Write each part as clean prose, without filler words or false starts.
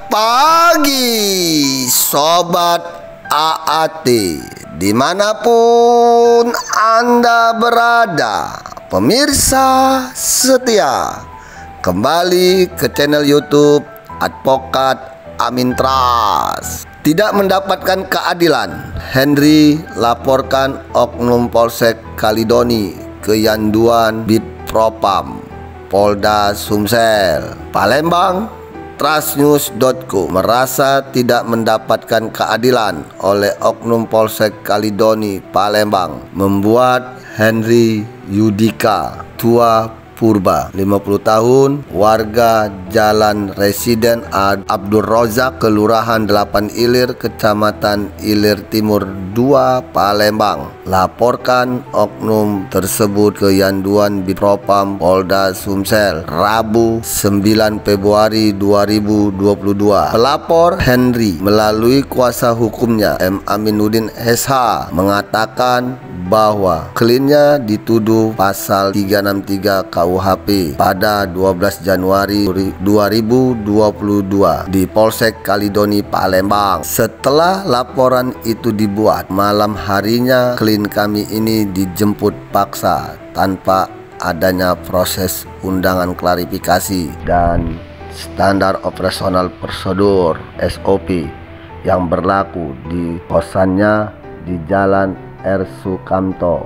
pagi Sobat AAT, dimanapun Anda berada, pemirsa setia, kembali ke channel YouTube Advokat Amin Trust. Tidak mendapatkan keadilan, Henry laporkan oknum Polsek Kalidoni ke Yanduan Bid Propam Polda Sumsel. Palembang, trustnews.co merasa tidak mendapatkan keadilan oleh oknum Polsek Kalidoni Palembang, membuat Henry Yudika Tua Purba, 50 tahun, warga Jalan Residen Abdul Rozak, Kelurahan 8 Ilir, Kecamatan Ilir Timur 2, Palembang, laporkan oknum tersebut ke Yanduan Bidpropam Polda Sumsel Rabu 9 Februari 2022. Pelapor Henry melalui kuasa hukumnya M. Aminuddin SH mengatakan bahwa kliennya dituduh pasal 363 KUHP pada 12 Januari 2022 di Polsek Kalidoni Palembang. Setelah laporan itu dibuat, malam harinya klien kami ini dijemput paksa tanpa adanya proses undangan klarifikasi dan standar operasional prosedur (SOP) yang berlaku di kosannya di Jalan R. Sukamto,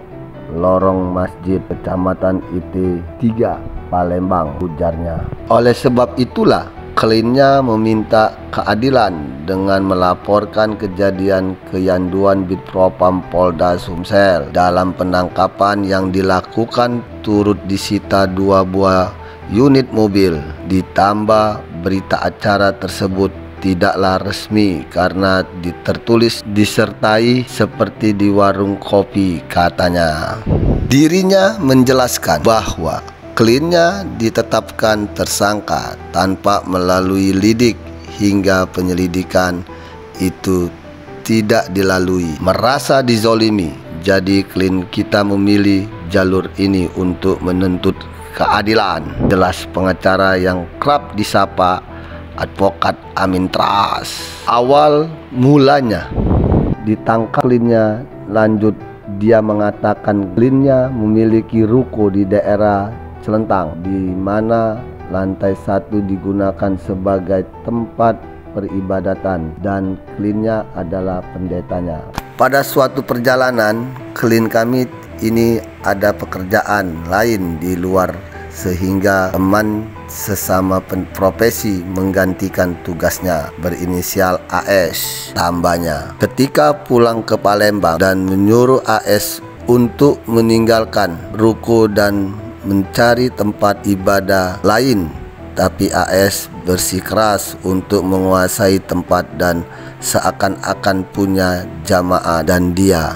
Lorong Masjid, Kecamatan IT 3, Palembang, ujarnya. Oleh sebab itulah kliennya meminta keadilan dengan melaporkan kejadian ke Yanduan Bidpropam Polda Sumsel. Dalam penangkapan yang dilakukan turut disita 2 buah unit mobil. Ditambah berita acara tersebut tidaklah resmi karena tertulis disertai seperti di warung kopi, katanya. Dirinya menjelaskan bahwa kliennya ditetapkan tersangka tanpa melalui lidik hingga penyelidikan itu tidak dilalui. Merasa dizolimi, jadi klien kita memilih jalur ini untuk menuntut keadilan. Jelas pengacara yang kerap disapa Advokat Amin Trust. Awal mulanya ditangkap kliennya, lanjut dia mengatakan kliennya memiliki ruko di daerah Celentang, di mana lantai 1 digunakan sebagai tempat peribadatan dan kliennya adalah pendetanya. Pada suatu perjalanan, klien kami ini ada pekerjaan lain di luar sehingga teman sesama profesi menggantikan tugasnya, berinisial AS, tambahnya. Ketika pulang ke Palembang dan menyuruh AS untuk meninggalkan ruko dan mencari tempat ibadah lain, tapi AS bersikeras untuk menguasai tempat dan seakan-akan punya jamaah dan dia.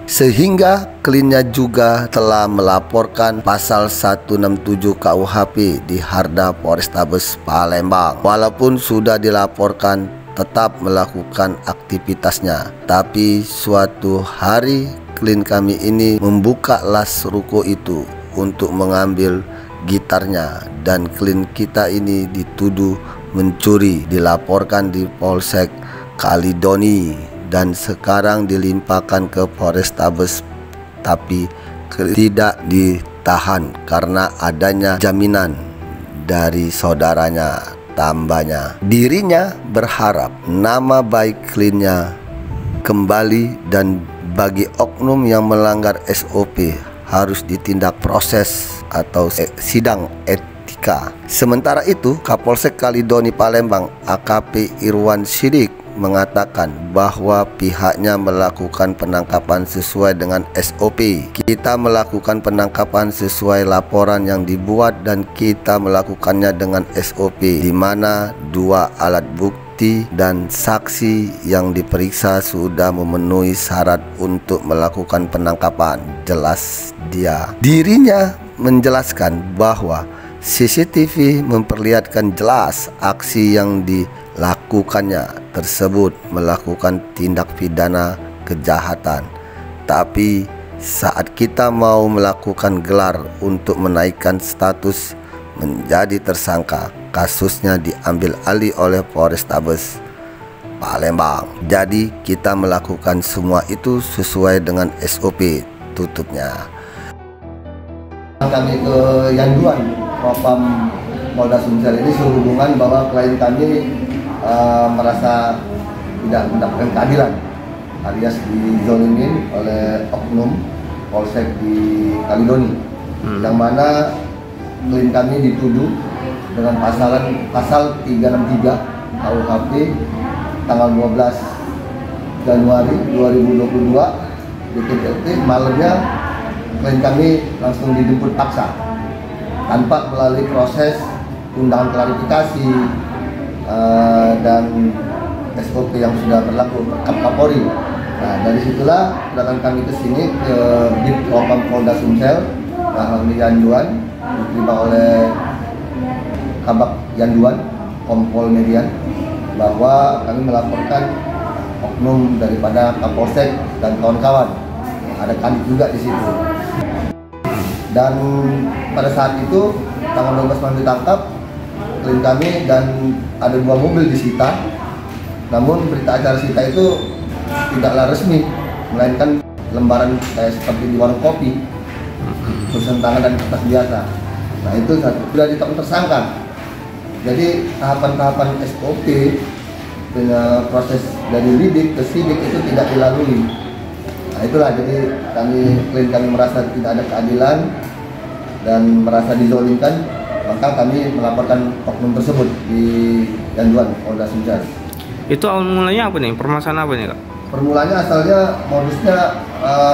Sehingga kliennya juga telah melaporkan pasal 167 KUHP di Harda Polrestabes Palembang. Walaupun sudah dilaporkan, tetap melakukan aktivitasnya. Tapi suatu hari klien kami ini membuka las ruko itu untuk mengambil gitarnya, dan klien kita ini dituduh mencuri. Dilaporkan di Polsek Kalidoni dan sekarang dilimpahkan ke Polrestabes, tapi tidak ditahan karena adanya jaminan dari saudaranya, tambahnya. Dirinya berharap nama baik kliennya kembali dan bagi oknum yang melanggar SOP harus ditindak proses atau sidang etika. Sementara itu, Kapolsek Kalidoni Palembang AKP Irwan Sidik mengatakan bahwa pihaknya melakukan penangkapan sesuai dengan SOP. Kita melakukan penangkapan sesuai laporan yang dibuat dan kita melakukannya dengan SOP, di mana 2 alat bukti dan saksi yang diperiksa sudah memenuhi syarat untuk melakukan penangkapan, jelas dia. Dirinya menjelaskan bahwa CCTV memperlihatkan jelas aksi yang dilakukannya tersebut melakukan tindak pidana kejahatan. Tapi saat kita mau melakukan gelar untuk menaikkan status menjadi tersangka, kasusnya diambil alih oleh Polrestabes Palembang. Jadi kita melakukan semua itu sesuai dengan SOP, tutupnya. Kami ke Yanduan Propam Polda Sumsel ini sehubungan bahwa klien kami merasa tidak mendapatkan keadilan, alias dizolimin oleh oknum Polsek di Kalidoni, yang mana klien kami dituduh dengan pasal 363 KUHP tanggal 12 Januari 2022 di TPT. Malamnya klien kami langsung dijemput paksa tanpa melalui proses undangan klarifikasi dan SOP yang sudah berlaku Kapolri. Nah, dari situlah kedatangan kami ke sini ke Bid Propam Polda Sumsel di Yanduan, diterima oleh Kabak Yanduan Kompol Median, bahwa kami melaporkan oknum daripada Kapolsek dan kawan-kawan. Ada kami juga di situ. Dan pada saat itu tanggal 12 Maret ditangkap klien kami dan ada 2 mobil disita. Namun berita acara sita itu tidaklah resmi, melainkan lembaran kayak seperti di warung kopi, tulisan tangan dan kertas biasa. Nah, itu sudah ditetapkan tersangka. Jadi tahapan-tahapan SOP dengan proses dari lidik ke sidik itu tidak dilalui. Nah, itulah, jadi klien kami merasa tidak ada keadilan dan merasa dizolimkan, maka kami melaporkan oknum tersebut di Yanduan Polda Sumsel. Itu awal mulanya apa nih? Permasalahan apa nih, Kak? Permulanya asalnya modusnya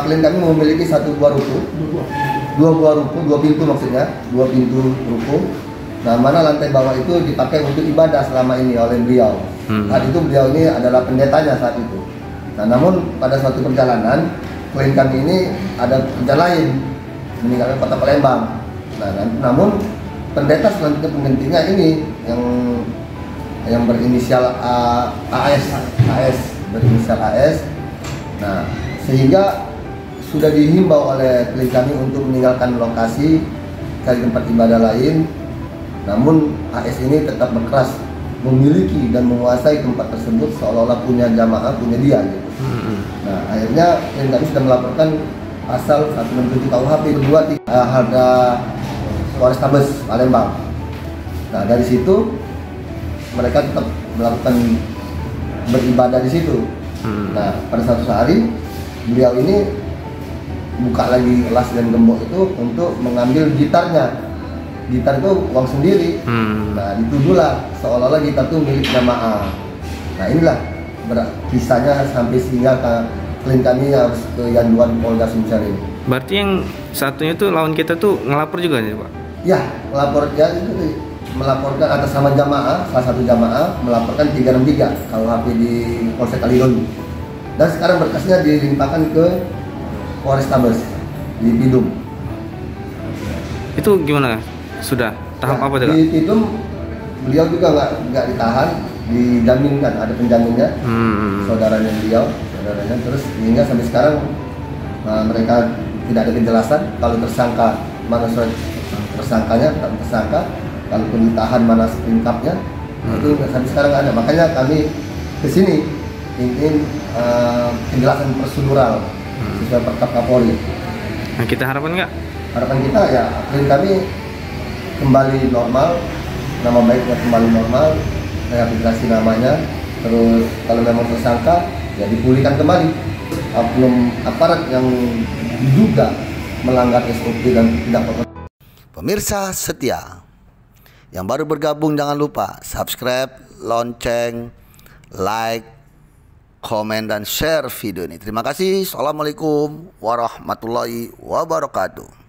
klien kami memiliki dua pintu maksudnya, 2 pintu ruko. Nah, mana lantai bawah itu dipakai untuk ibadah selama ini oleh beliau. Saat itu beliau ini adalah pendetanya saat itu. Nah, namun pada suatu perjalanan klien kami ini ada kerja lain, meninggalkan kota Palembang. Nah, namun pendeta selanjutnya penggantinya ini yang berinisial AS berinisial AS. Nah, sehingga sudah dihimbau oleh klien kami untuk meninggalkan lokasi cari tempat ibadah lain. Namun AS ini tetap berkeras memiliki dan menguasai tempat tersebut seolah-olah punya jamaah, punya dia gitu. Nah, akhirnya klien kami sudah melaporkan pasal 167 KUHP kedua harga Polrestabes Palembang. Nah, dari situ mereka tetap melakukan beribadah di situ. Nah, pada suatu hari beliau ini buka lagi kelas dan gembok itu untuk mengambil gitarnya. Gitar itu uang sendiri. Nah, dituduhlah seolah-olah gitar itu milik jamaah. Nah, inilah kisahnya sampai sehingga klien kami harus ke Yanduan Polda Sumsel ini. Berarti yang satunya tuh lawan kita tuh ngelapor juga nih, Pak? Ya, melaporkan atas nama jamaah, salah satu jamaah melaporkan 363 KUHP di Polsek Kalidoni. Dan sekarang berkasnya dilimpahkan ke Polrestabes di Pidum. Itu gimana? Sudah tahap apa tuh? Di Pidum beliau juga nggak ditahan, dijaminkan, ada penjaminnya, saudaranya, terus hingga sampai sekarang mereka tidak ada kejelasan kalau tersangka mana surat tersangkanya, tersangka, kalaupun ditahan mana lengkapnya, itu sampai sekarang ada. Makanya kami kesini ingin penjelasan prosedural sesuai Perkap Kapolri. Nah, kita harapan nggak? Harapan kita ya klien kami kembali normal, nama baiknya kembali normal, rehabilitasi namanya, terus kalau memang tersangka ya dipulihkan kembali. Oknum aparat yang diduga melanggar SOP dan tidak proporsional. Pemirsa setia yang baru bergabung, jangan lupa subscribe, lonceng, like, komen, dan share video ini. Terima kasih. Assalamualaikum warahmatullahi wabarakatuh.